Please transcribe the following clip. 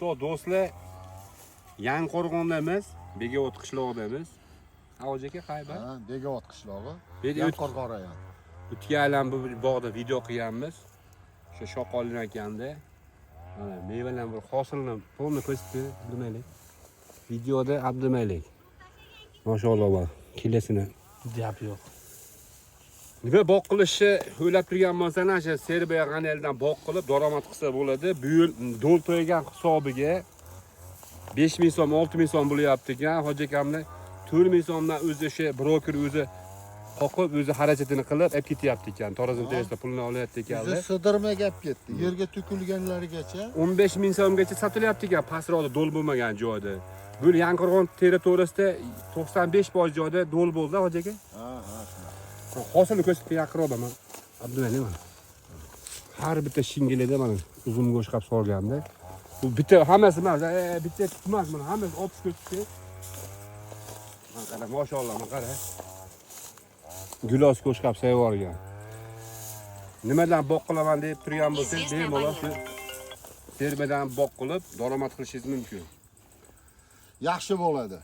o'rtoq do'stlar, Yangiqo'rg'ondamiz, Bekobod qishlog'idamiz. Havoji aka qayba? Ha, Bekobod qishlog'i. Video Qorqorayan. o'tgan bu bog'da video qilganmiz. O'sha shoqolin ekanda. Mana mevalar bir hosilni to'g'ri ko'rsatdi, demaylik. Videoda abdemaylik. Mashalloh bor. Kelesini gap yo'q. Nima bog' qilishni o'ylab turgan bo'lsana, o'sha Serbiya kanalidan bog' qilib daromad qilsa bo'ladi. Bu yil do'l to'ygan hisobiga 5000 so'm, 6000 so'm bo'lyapti ekan. Hoji akamni 4000 so'mdan o'zi o'sha broker o'zi qoqib, o'zi xarajatini qilib olib ketyapti ekan. Tarazin terasida pulni olyapti ekan. Bizi sidirma gap ketdi. Yerga to'kilganlarigacha 15000 so'mgacha sotilyapti ekan, pastroqda do'l bo'lmagan joyda. Bu Yangiqo'rg'on territoriyasida 95% joyda do'l bo'ldi, hoji aka. ha, shunday. Hosilni ko'rsatib yaqinroqda men. Abdumalik mana. Har bitta shingilida mana uzun go'sht qilib solganda. Bu bitta hammasi mana, bitta tutmas mana, hammasi olib ko'rsatdi. Mana qara, mashalloh, mana qara. Gulos go'sht qilib sayvorgan. Nimadan bog' qilaman deb turgan bo'lsangiz, bemalol shu Serbiyadan bog' qilib daromad qilishingiz mumkin. Yaxshi bo'ladi.